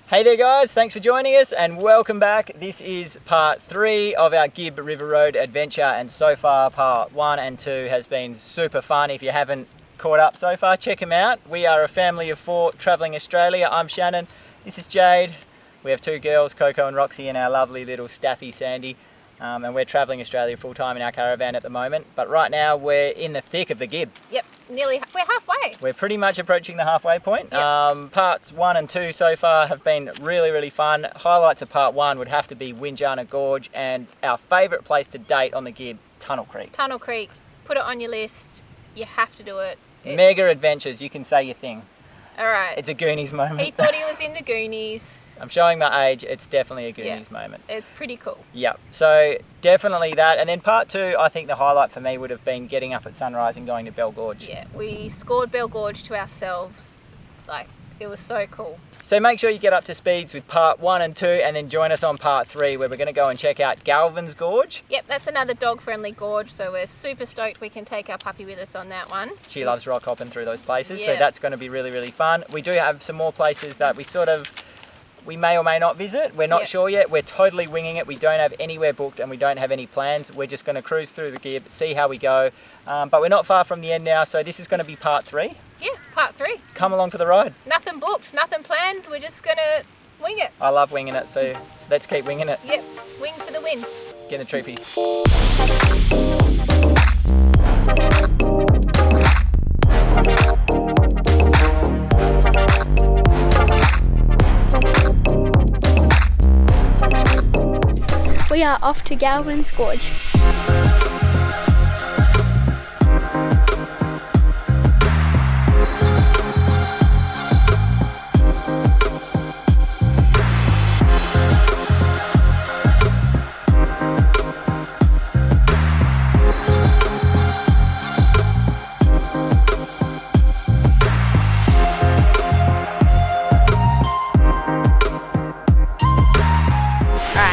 Hey there guys, thanks for joining us and welcome back. This is part 3 of our Gibb River Road adventure, and so far part 1 and 2 has been super fun. If you haven't caught up so far, check them out. We are a family of 4 travelling Australia. I'm Shannon, this is Jade. We have 2 girls, Coco and Roxy, and our lovely little Staffy Sandy. And we're travelling Australia full time in our caravan at the moment. But right now we're in the thick of the Gibb. Yep, we're halfway. We're pretty much approaching the halfway point. Yep. Parts 1 and 2 so far have been really fun. Highlights of part 1 would have to be Winjana Gorge and our favourite place to date on the Gibb, Tunnel Creek. Tunnel Creek, put it on your list. You have to do it. Mega adventures, you can say your thing. All right. It's a Goonies moment. He thought he was in the Goonies. I'm showing my age, it's definitely a Goonies moment. It's pretty cool. Yep, so definitely that. And then part 2, I think the highlight for me would have been getting up at sunrise and going to Bell Gorge. Yeah, we scored Bell Gorge to ourselves. Like, it was so cool. So make sure you get up to speeds with part 1 and 2 and then join us on part 3 where we're going to go and check out Galvin's Gorge. Yep, that's another dog-friendly gorge, so we're super stoked we can take our puppy with us on that one. She loves rock hopping through those places, Yeah. so that's going to be really fun. We do have some more places that we may or may not visit. We're not sure yet. We're totally winging it. We don't have anywhere booked and we don't have any plans. We're just going to cruise through the Gibb, see how we go. But we're not far from the end now, so this is going to be part 3. Yeah, part 3. Come along for the ride. Nothing booked, nothing planned. We're just going to wing it. I love winging it, so let's keep winging it. Yep, wing for the win. Get in the troopy. We are off to Galvin's Gorge.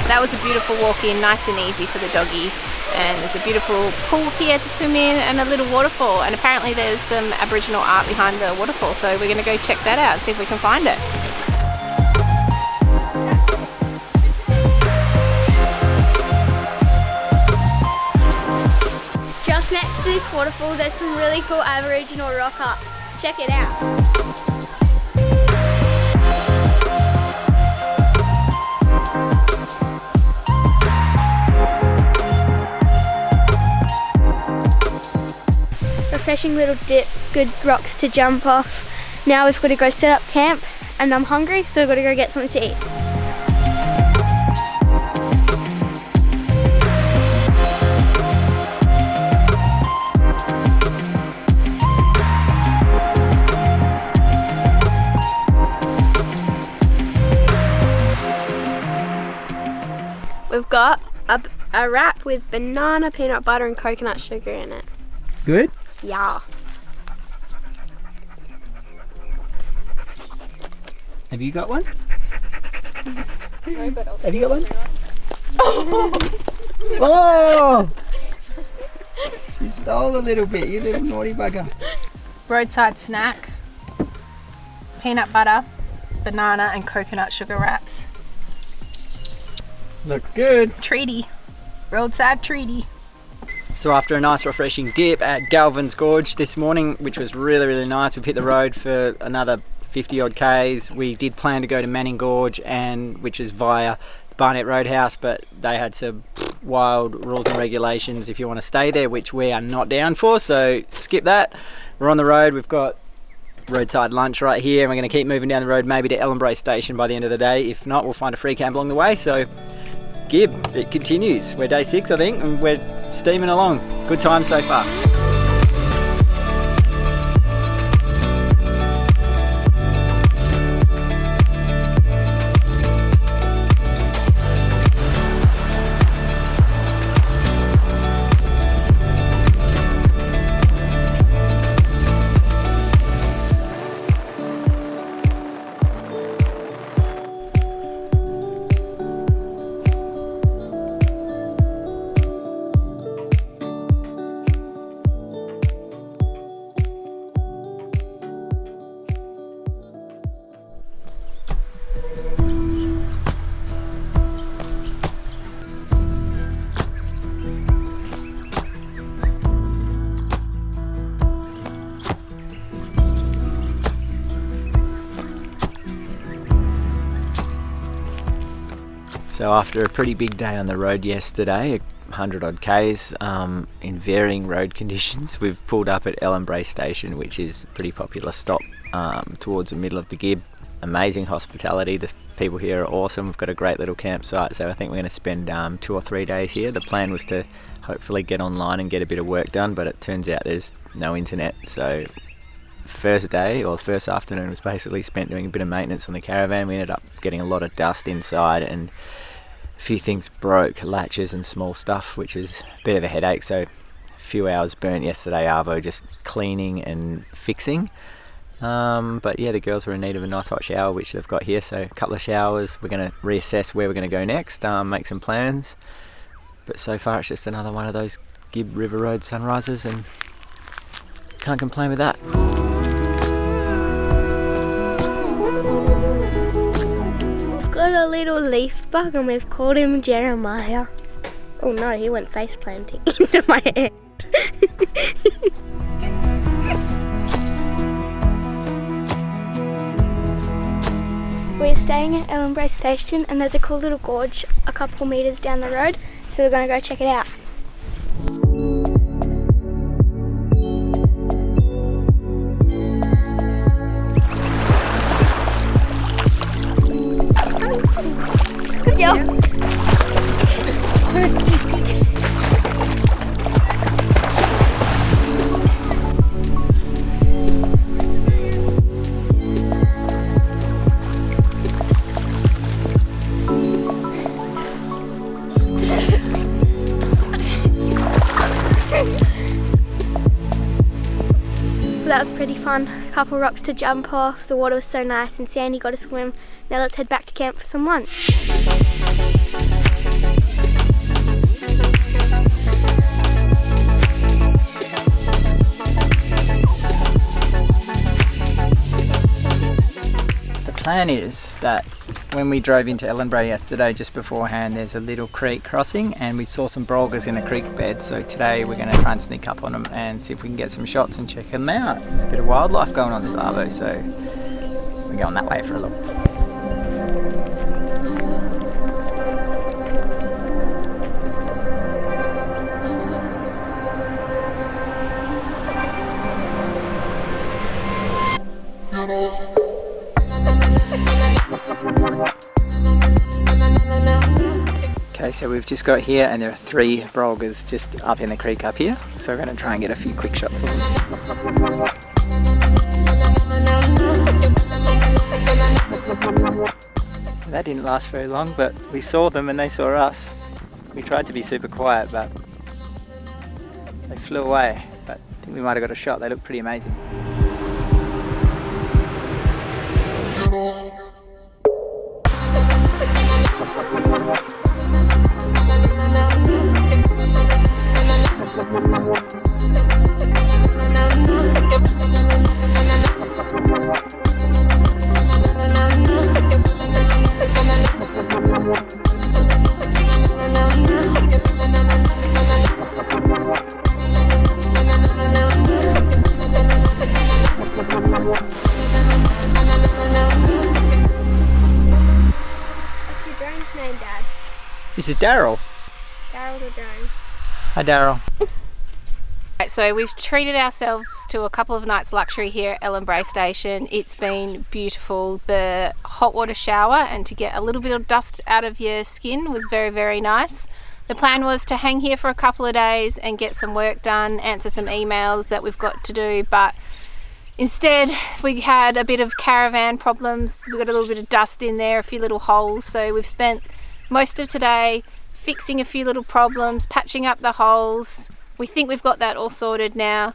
That was a beautiful walk in, nice and easy for the doggy, and there's a beautiful pool here to swim in and a little waterfall, and apparently there's some Aboriginal art behind the waterfall, so we're going to go check that out and see if we can find it. Just next to this waterfall there's some really cool Aboriginal rock art. Check it out. Refreshing little dip, good rocks to jump off. Now we've got to go set up camp and I'm hungry, so we've got to go get something to eat. We've got a wrap with banana, peanut butter and coconut sugar in it. Good? Yeah. Have you got one? No, but I'll Have you got one? Oh! You stole a little bit, you little naughty bugger. Roadside snack, peanut butter, banana and coconut sugar wraps. Looks good. Treaty, roadside treaty. So after a nice refreshing dip at Galvin's Gorge this morning, which was really nice, we've hit the road for another 50 odd Ks. We did plan to go to Manning Gorge, which is via Barnett Roadhouse, but they had some wild rules and regulations if you want to stay there, which we are not down for, so skip that. We're on the road, we've got roadside lunch right here, and we're going to keep moving down the road maybe to Ellenbrae station by the end of the day. If not, we'll find a free camp along the way. So Gibb, it continues. We're day 6 I think, and we're steaming along. Good time so far. So after a pretty big day on the road yesterday, 100 odd Ks in varying road conditions, we've pulled up at Ellenbrae station, which is a pretty popular stop towards the middle of the Gibb. Amazing hospitality, the people here are awesome. We've got a great little campsite, so I think we're going to spend 2 or 3 days here. The plan was to hopefully get online and get a bit of work done, but it turns out there's no internet, so first day or first afternoon was basically spent doing a bit of maintenance on the caravan. We ended up getting a lot of dust inside and a few things broke, latches and small stuff, which is a bit of a headache. So a few hours burnt yesterday, arvo, just cleaning and fixing. But yeah, the girls were in need of a nice hot shower, which they've got here, so a couple of showers. We're going to reassess where we're going to go next, make some plans. But so far it's just another one of those Gibb River Road sunrises, and can't complain with that. We've got a little leaf bug and we've called him Jeremiah. Oh no, he went face planting into my hand. We're staying at Ellenbrae station and there's a cool little gorge a couple metres down the road, so we're going to go check it out. Good girl. That was pretty fun. A couple rocks to jump off, the water was so nice and Sandy got a swim. Now let's head back to camp for some lunch. The plan is that when we drove into Ellenbrae yesterday, just beforehand, there's a little creek crossing and we saw some brolgas in the creek bed. So today we're going to try and sneak up on them and see if we can get some shots and check them out. There's a bit of wildlife going on this arvo, so we're going that way for a look. Okay, so we've just got here and there are 3 brolgas just up in the creek up here, so we're going to try and get a few quick shots of them. That didn't last very long, but we saw them and they saw us. We tried to be super quiet, but they flew away. But I think we might have got a shot. They look pretty amazing. This is Daryl. Daryl the drone. Hi Daryl. So we've treated ourselves to a couple of nights luxury here at Ellenbrae station. It's been beautiful. The hot water shower and to get a little bit of dust out of your skin was very, very nice. The plan was to hang here for a couple of days and get some work done, answer some emails that we've got to do, but instead we had a bit of caravan problems. We got a little bit of dust in there, a few little holes, so we've spent most of today fixing a few little problems, patching up the holes. We think we've got that all sorted now.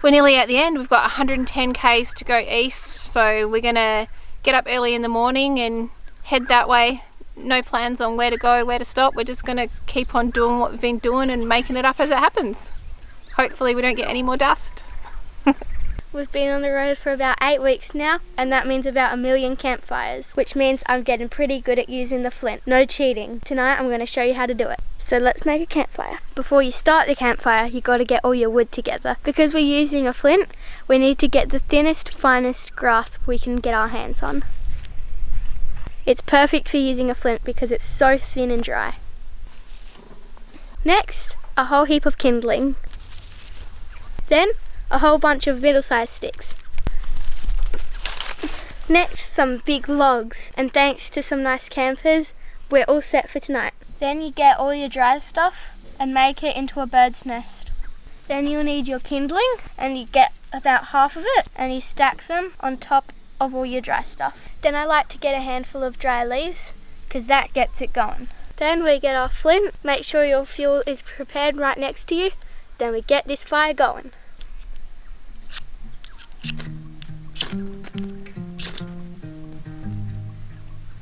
We're nearly at the end. We've got 110 Ks to go east, so we're gonna get up early in the morning and head that way. No plans on where to go, where to stop. We're just gonna keep on doing what we've been doing and making it up as it happens. Hopefully we don't get any more dust. We've been on the road for about 8 weeks now, and that means about 1 million campfires, which means I'm getting pretty good at using the flint. No cheating. Tonight I'm going to show you how to do it. So let's make a campfire. Before you start the campfire, you got to get all your wood together. Because we're using a flint, we need to get the thinnest, finest grass we can get our hands on. It's perfect for using a flint because it's so thin and dry. Next, a whole heap of kindling. Then, a whole bunch of middle-sized sticks. Next, some big logs, and thanks to some nice campers, we're all set for tonight. Then you get all your dry stuff and make it into a bird's nest. Then you'll need your kindling, and you get about half of it, and you stack them on top of all your dry stuff. Then I like to get a handful of dry leaves, because that gets it going. Then we get our flint, make sure your fuel is prepared right next to you, then we get this fire going.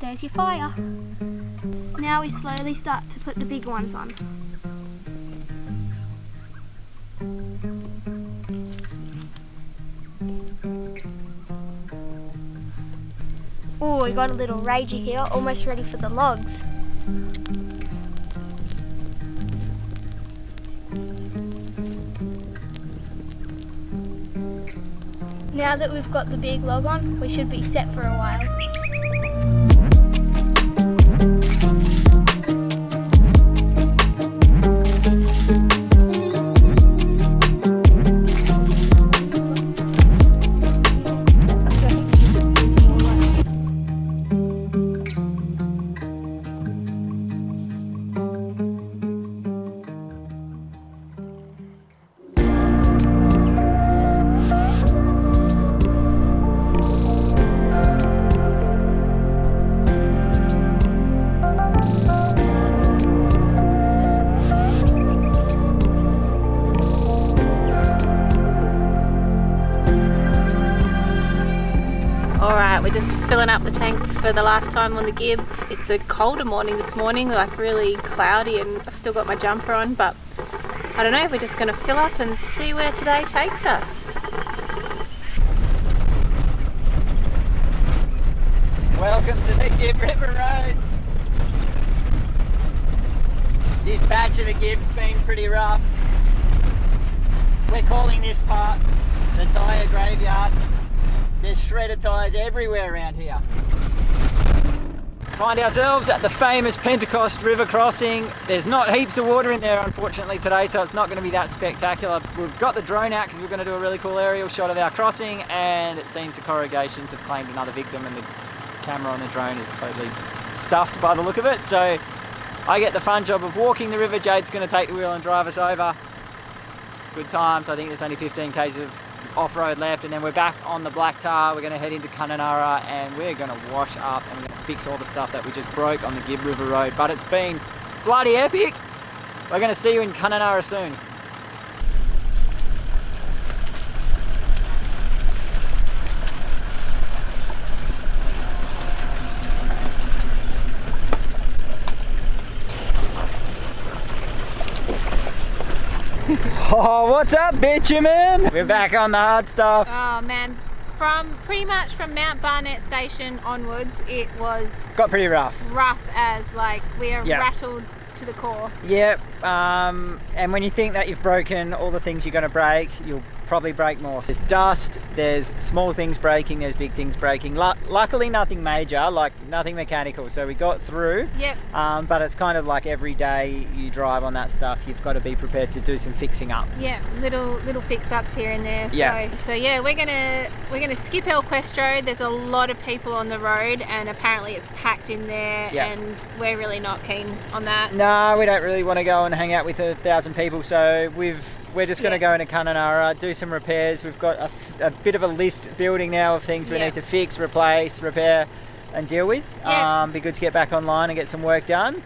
There's your fire. Now we slowly start to put the big ones on. Oh, we got a little ragey here, almost ready for the logs. Now that we've got the big log on, we should be set for a while. Alright, we're just filling up the tanks for the last time on the Gibb. It's a colder morning this morning, like really cloudy, and I've still got my jumper on, but I don't know, we're just going to fill up and see where today takes us. Welcome to the Gibb River Road. This patch of the Gibb's been pretty rough. We're calling this part the tyre graveyard. There's shredded tyres everywhere around here. Find ourselves at the famous Pentecost River crossing. There's not heaps of water in there unfortunately today, so it's not going to be that spectacular. We've got the drone out because we're going to do a really cool aerial shot of our crossing, and it seems the corrugations have claimed another victim and the camera on the drone is totally stuffed by the look of it. So I get the fun job of walking the river. Jade's going to take the wheel and drive us over. Good times. I think there's only 15 k's of off-road left, and then we're back on the black tar. We're going to head into Kununurra and we're going to wash up and we're going to fix all the stuff that we just broke on the Gibb River Road. But it's been bloody epic. We're going to see you in Kununurra soon. Oh, what's up, bitumen? We're back on the hard stuff. Oh man, pretty much from Mount Barnett Station onwards, it was Got pretty rough. rough as like we are rattled to the core. Yep, and when you think that you've broken all the things you're going to break, you'll probably break more. There's dust, there's small things breaking, there's big things breaking. Luckily nothing major, like nothing mechanical, so we got through. Yep. But it's kind of like every day you drive on that stuff, you've got to be prepared to do some fixing up. Yeah, little fix-ups here and there. Yeah. So yeah, we're gonna skip Elquest Road. There's a lot of people on the road, and apparently it's packed in there, and we're really not keen on that. No, we don't really want to go and hang out with 1,000 people, so we're just going to go into Kununurra, do some repairs. We've got a bit of a list building now of things we need to fix, replace, repair and deal with. Be good to get back online and get some work done.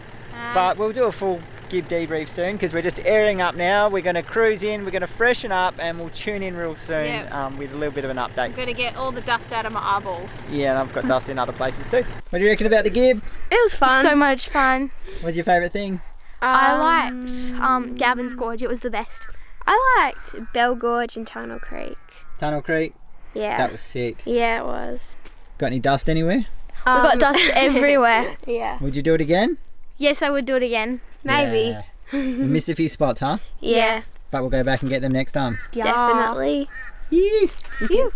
But we'll do a full Gibb debrief soon because we're just airing up now. We're going to cruise in, we're going to freshen up, and we'll tune in real soon with a little bit of an update. I'm going to get all the dust out of my eyeballs. Yeah, and I've got dust in other places too. What do you reckon about the Gibb? It was fun. So much fun. What's your favourite thing? I liked Galvin's Gorge. It was the best. I liked Bell Gorge and Tunnel Creek. Tunnel Creek? Yeah. That was sick. Yeah, it was. Got any dust anywhere? We got dust everywhere. Yeah. Would you do it again? Yes, I would do it again. Maybe. Yeah. We missed a few spots, huh? Yeah. But we'll go back and get them next time. Yeah. Definitely. Yeah. Phew.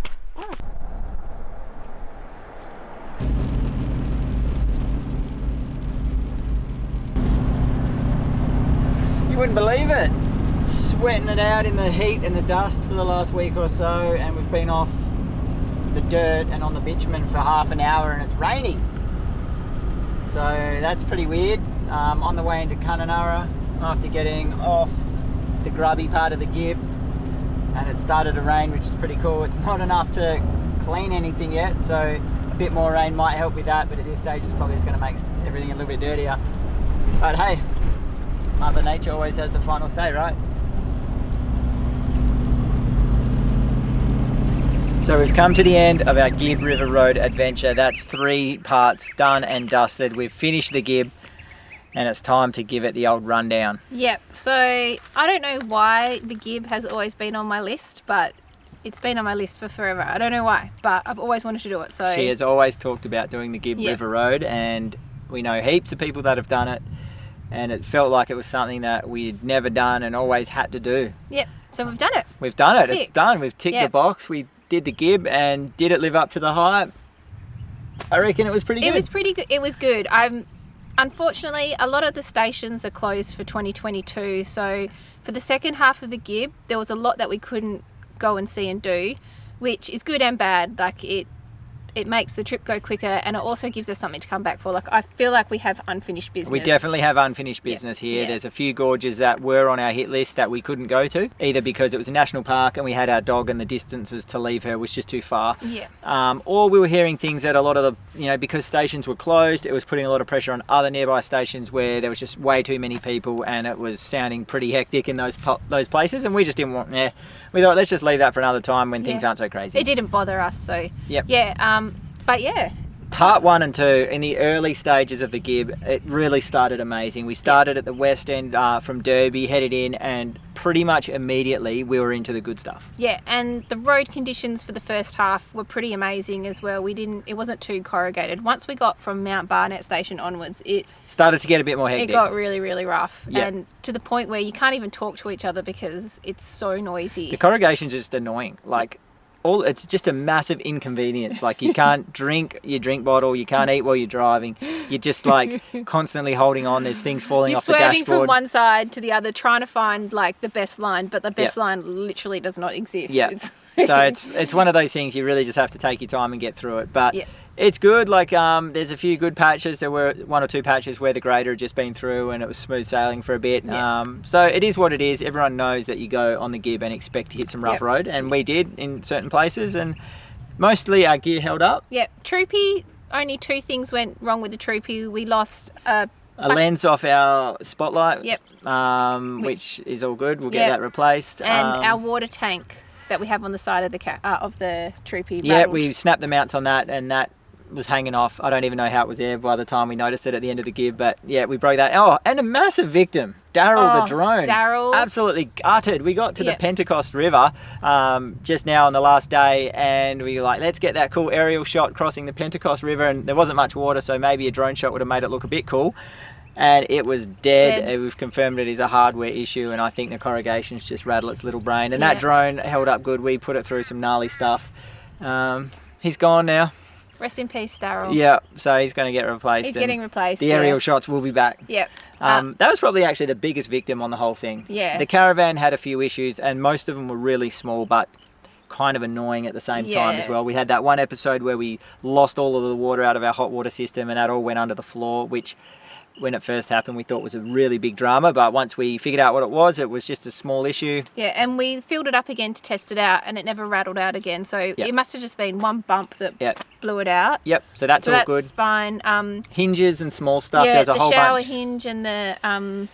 wouldn't believe it. Sweating it out in the heat and the dust for the last week or so, and we've been off the dirt and on the bitumen for half an hour, and it's raining. So that's pretty weird. On the way into Kununurra after getting off the grubby part of the Gibb, and it started to rain, which is pretty cool. It's not enough to clean anything yet, so a bit more rain might help with that, but at this stage it's probably just going to make everything a little bit dirtier. But hey, Mother Nature always has the final say, right? So we've come to the end of our Gibb River Road adventure. That's 3 parts done and dusted. We've finished the Gibb, and it's time to give it the old rundown. Yep, so I don't know why the Gibb has always been on my list, but it's been on my list for forever. I don't know why, but I've always wanted to do it. So she has always talked about doing the Gibb River Road, and we know heaps of people that have done it, and it felt like it was something that we'd never done and always had to do. Yep, so we've done it. We've done it. Tick. It's done. We've ticked the box. We did the Gibb, and did it live up to the hype? I reckon it was pretty good. It was pretty good. It was good. Unfortunately, a lot of the stations are closed for 2022, so for the second half of the Gibb, there was a lot that we couldn't go and see and do, which is good and bad. Like it makes the trip go quicker, and it also gives us something to come back for. Like, I feel like we have unfinished business. We definitely have unfinished business here. There's a few gorges that were on our hit list that we couldn't go to, either because it was a national park and we had our dog and the distances to leave her was just too far. Or we were hearing things that a lot of the, because stations were closed, it was putting a lot of pressure on other nearby stations where there was just way too many people, and it was sounding pretty hectic in those places, and we just didn't want, we thought, let's just leave that for another time when things aren't so crazy. It didn't bother us, so but Part 1 and 2, in the early stages of the Gibb, it really started amazing. We started at the west end from Derby, headed in, and pretty much immediately we were into the good stuff. Yeah, and the road conditions for the first half were pretty amazing as well. It wasn't too corrugated. Once we got from Mount Barnett Station onwards, it started to get a bit more hectic. It got really, really rough, and to the point where you can't even talk to each other because it's so noisy. The corrugation's just annoying. It's just a massive inconvenience. Like, you can't drink your drink bottle, you can't eat while you're driving. You're just constantly holding on. There's things falling off the dashboard. You're swerving from one side to the other, trying to find the best line, but the best line literally does not exist. Yeah. So it's one of those things you really just have to take your time and get through it. But it's good. There's a few good patches. There were 1 or 2 patches where the grader had just been through and it was smooth sailing for a bit. So it is what it is. Everyone knows that you go on the Gibb and expect to hit some rough road, and we did in certain places, and mostly our gear held up. Troopy, only 2 things went wrong with the Troopy. We lost a lens off our spotlight, which is all good. We'll get that replaced. And our water tank that we have on the side of the Troopy. Yeah, we snapped the mounts on that, and that was hanging off. I don't even know how it was there by the time we noticed it at the end of the Gibb, but we broke that. Oh, and a massive victim, Daryl the drone. Daryl. Absolutely gutted. We got to the Pentecost River just now on the last day, and we were like, let's get that cool aerial shot crossing the Pentecost River, and there wasn't much water, so maybe a drone shot would have made it look a bit cool. And it was dead. We've confirmed it is a hardware issue, and I think the corrugation's just rattled its little brain. And that drone held up good. We put it through some gnarly stuff. He's gone now. Rest in peace, Daryl. Yeah, so he's going to get replaced. He's getting replaced. The aerial shots will be back. Yep. That was probably actually the biggest victim on the whole thing. Yeah. The Caravan had a few issues, and most of them were really small, but kind of annoying at the same time as well. We had that one episode where we lost all of the water out of our hot water system, and that all went under the floor, which, when it first happened, we thought was a really big drama, but once we figured out what it was just a small issue. Yeah, and we filled it up again to test it out, and it never rattled out again, so it must have just been one bump that blew it out. Yep, so that's all good. That's fine. Hinges and small stuff, there's a whole bunch. The shower hinge and the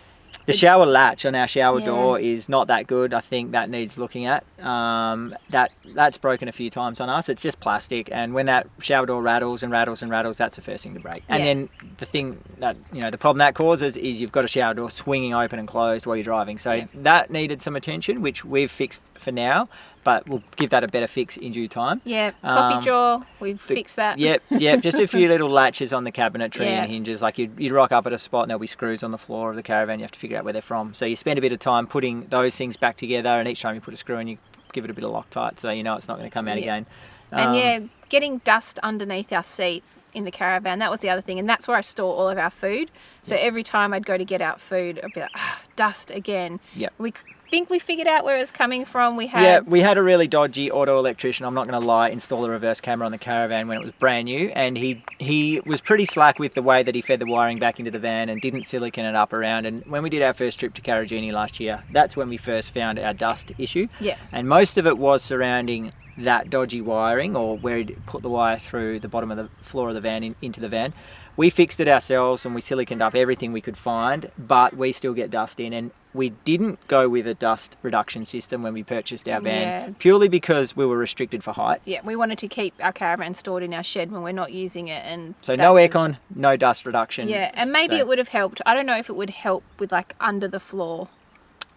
shower latch on our shower door is not that good. I think that needs looking at. That's broken a few times on us. It's just plastic, and when that shower door rattles and rattles and rattles, that's the first thing to break. And then the thing that, the problem that causes is you've got a shower door swinging open and closed while you're driving. So that needed some attention, which we've fixed for now, but we'll give that a better fix in due time. Yeah, coffee drawer, we've fixed that. Yep, just a few little latches on the cabinetry and hinges. Like you'd rock up at a spot and there'll be screws on the floor of the Caravan. You have to figure out where they're from. So you spend a bit of time putting those things back together, and each time you put a screw in, you give it a bit of Loctite, so it's not going to come out again. And getting dust underneath our seat in the caravan. That was the other thing, and that's where I store all of our food. So every time I'd go to get out food, I'd be like, dust again. Yeah. We think we figured out where it was coming from. We had a really dodgy auto electrician, I'm not going to lie, install a reverse camera on the caravan when it was brand new, and he was pretty slack with the way that he fed the wiring back into the van and didn't silicon it up around. And when we did our first trip to Karajini last year, that's when we first found our dust issue. Yeah. And most of it was surrounding that dodgy wiring, or where he'd put the wire through the bottom of the floor of the van into the van. We fixed it ourselves and we siliconed up everything we could find, but we still get dust in. And we didn't go with a dust reduction system when we purchased our van, purely because we were restricted for height. Yeah, we wanted to keep our caravan stored in our shed when we're not using it. And so no aircon, no dust reduction. Yeah, and maybe it would have helped. I don't know if it would help with like under the floor.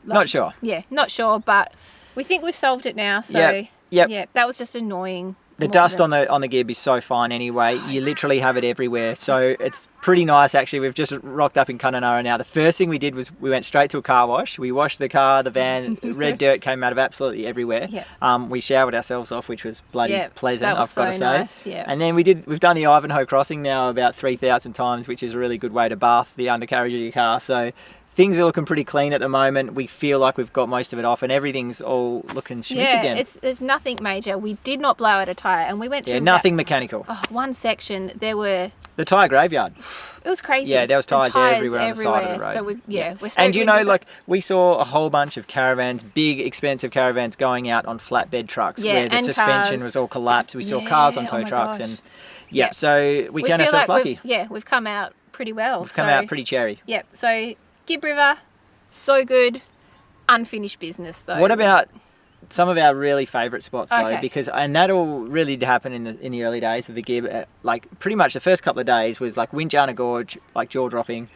Like, not sure. Yeah, not sure, but we think we've solved it now. So yeah, that was just annoying. The dust on the Gibb is so fine anyway. You literally have it everywhere. So it's pretty nice actually. We've just rocked up in Kununurra now. The first thing we did was we went straight to a car wash. We washed the car, the van, red dirt came out of absolutely everywhere. Yeah. We showered ourselves off, which was bloody pleasant, that was I've got to say. Nice, yeah. And then we've done the Ivanhoe crossing now about 3,000 times, which is a really good way to bath the undercarriage of your car. So things are looking pretty clean at the moment. We feel like we've got most of it off and everything's all looking schmick again. There's nothing major. We did not blow out a tyre and we went through nothing mechanical. One section, there were... The tyre graveyard. It was crazy. Yeah, there was tyres everywhere on the side of the road. So we're and you know, like we saw a whole bunch of caravans, big expensive caravans going out on flatbed trucks where the suspension was all collapsed. We saw cars on tow trucks and so we count ourselves lucky. We've come out pretty well. We've come out pretty cherry. Yep. So Gibb River, so good. Unfinished business though. What about some of our really favourite spots though? And that all really did happen in the early days of the Gibb. Like pretty much the first couple of days was like Winjana Gorge, like jaw dropping.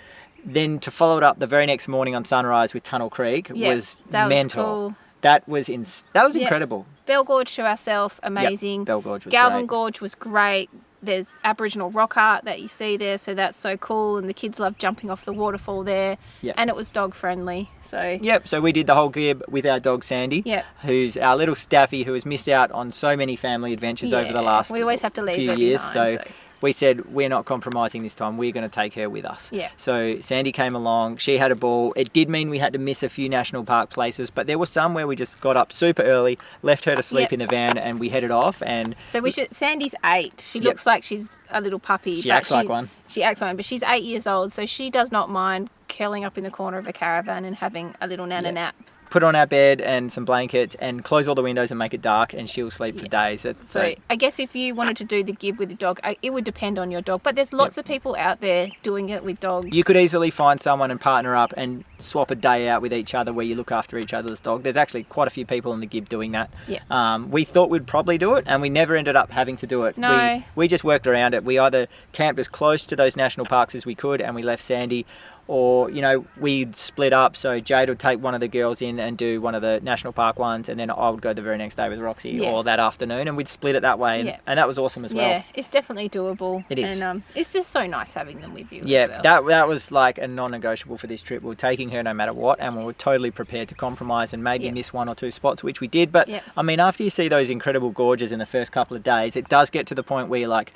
Then to follow it up the very next morning on sunrise with Tunnel Creek was mental. Cool. That was incredible. Bell Gorge to ourselves, amazing. Yep. Bell Gorge was Galvin great. Gorge was great. There's Aboriginal rock art that you see there, so that's so cool, and the kids love jumping off the waterfall there. Yep. And it was dog friendly. So so we did the whole Gibb with our dog Sandy, who's our little staffy who has missed out on so many family adventures over the last we always have to leave few her years. Behind, so we said we're not compromising this time. We're going to take her with us. Yeah. So Sandy came along. She had a ball. It did mean we had to miss a few national park places, but there were some where we just got up super early, left her to sleep in the van, and we headed off. And so Sandy's 8. She looks like she's a little puppy. She acts like one. She acts like one, but she's 8 years old, so she does not mind curling up in the corner of a caravan and having a little nana nap. Put on our bed and some blankets and close all the windows and make it dark, and she'll sleep for days. So I guess if you wanted to do the Gibb with a dog, it would depend on your dog. But there's lots of people out there doing it with dogs. You could easily find someone and partner up and swap a day out with each other where you look after each other's dog. There's actually quite a few people in the Gibb doing that. Yeah. We thought we'd probably do it, and we never ended up having to do it. No. We just worked around it. We either camped as close to those national parks as we could, and we left Sandy, or we'd split up, so Jade would take one of the girls in and do one of the national park ones, and then I would go the very next day with Roxy or that afternoon, and we'd split it that way, and that was awesome as well. Yeah, it's definitely doable. It is. And it's just so nice having them with you as well. that was like a non-negotiable for this trip. We were taking her no matter what, and we were totally prepared to compromise and maybe miss one or two spots, which we did. But I mean, after you see those incredible gorges in the first couple of days, it does get to the point where you're like,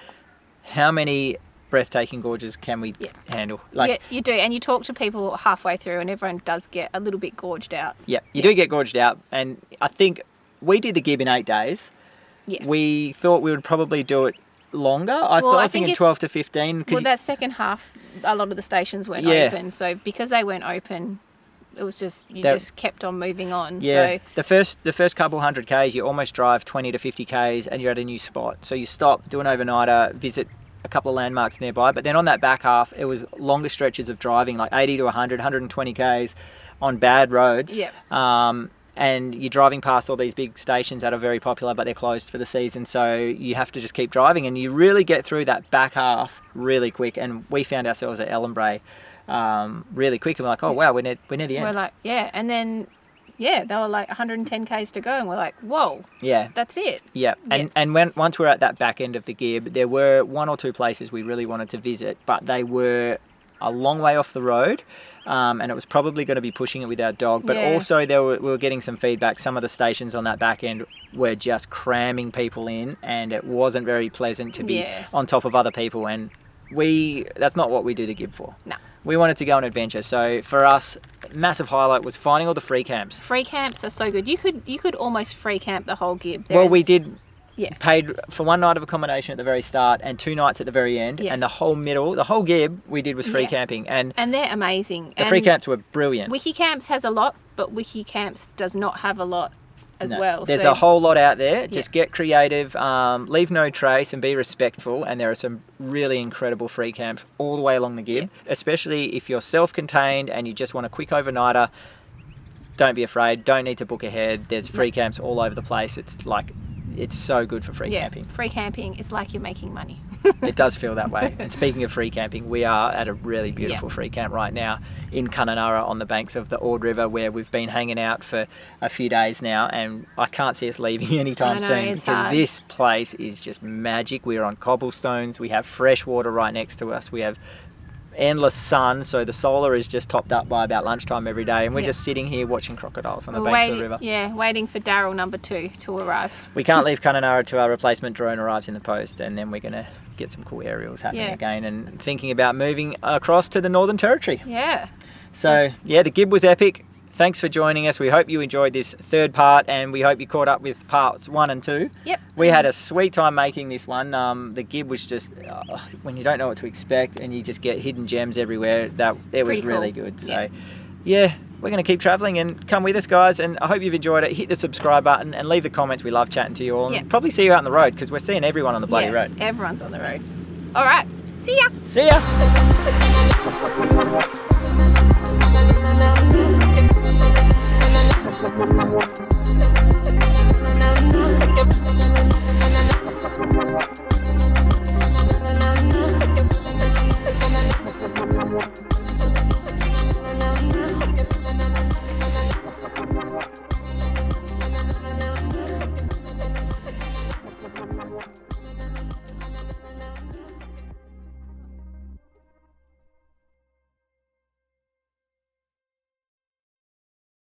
how many breathtaking gorges can we handle? You do, and you talk to people halfway through and everyone does get a little bit gorged out. You do get gorged out, and I think we did the Gibb in 8 days. We thought we would probably do it longer. I was thinking 12 to 15. Well, that second half, a lot of the stations weren't open, so because they weren't open, it was just just kept on moving on. So the first couple 100 Ks, you almost drive 20 to 50 Ks and you're at a new spot. So you stop, do an overnighter, visit a couple of landmarks nearby, but then on that back half it was longer stretches of driving, like 80 to 100, 120 Ks on bad roads. And you're driving past all these big stations that are very popular, but they're closed for the season, so you have to just keep driving, and you really get through that back half really quick. And we found ourselves at Ellenbrae really quick, and we're like, oh wow, we're near the end. We're like, and then they were like 110 Ks to go, and we're like, whoa, that's it. And once we're at that back end of the Gibb, there were one or two places we really wanted to visit, but they were a long way off the road. And it was probably going to be pushing it with our dog, but Yeah. also we were getting some feedback. Some of the stations on that back end were just cramming people in, and it wasn't very pleasant to be Yeah. on top of other people. And that's not what we do the Gibb for. No. We wanted to go on adventure. So for us, massive highlight was finding all the free camps. Free camps are so good. You could almost free camp the whole Gibb. Well, we did. Yeah. Paid for 1 night of accommodation at the very start and 2 nights at the very end, Yeah. and the whole Gibb we did was free Yeah. camping, and they're amazing. the free camps were brilliant. Wiki Camps has a lot, but Wiki Camps does not have a lot as No, well. There's so a whole lot out there. Just get creative, leave no trace, and be respectful. And there are some really incredible free camps all the way along the Gibb, especially if you're self-contained and you just want a quick overnighter. Don't be afraid. Don't need to book ahead. There's free camps all over the place. It's so good for free camping. Free camping is like you're making money. It does feel that way. And speaking of free camping, we are at a really beautiful free camp right now in Kununurra on the banks of the Ord River, where we've been hanging out for a few days now, and I can't see us leaving anytime I know, soon it's because hard. this place is just magic. We're on cobblestones. We have fresh water right next to us. We have endless sun, so the solar is just topped up by about lunchtime every day, and we're just sitting here watching crocodiles on the banks of the river. Yeah, waiting for Daryl number 2 to arrive. We can't leave Kununurra till our replacement drone arrives in the post, and then we're going to get some cool aerials happening again, and thinking about moving across to the Northern Territory. Yeah. So yeah, the Gibb was epic. Thanks for joining us. We hope you enjoyed this third part, and we hope you caught up with parts 1 and 2. Yep. We had a sweet time making this one. The Gibb was just, when you don't know what to expect and you just get hidden gems everywhere, it was pretty really cool. good. So yeah, we're going to keep traveling, and come with us, guys, and I hope you've enjoyed it. Hit the subscribe button and leave the comments. We love chatting to you all, and probably see you out on the road, because we're seeing everyone on the bloody road. Everyone's on the road. All right. See ya. See ya. Thank you.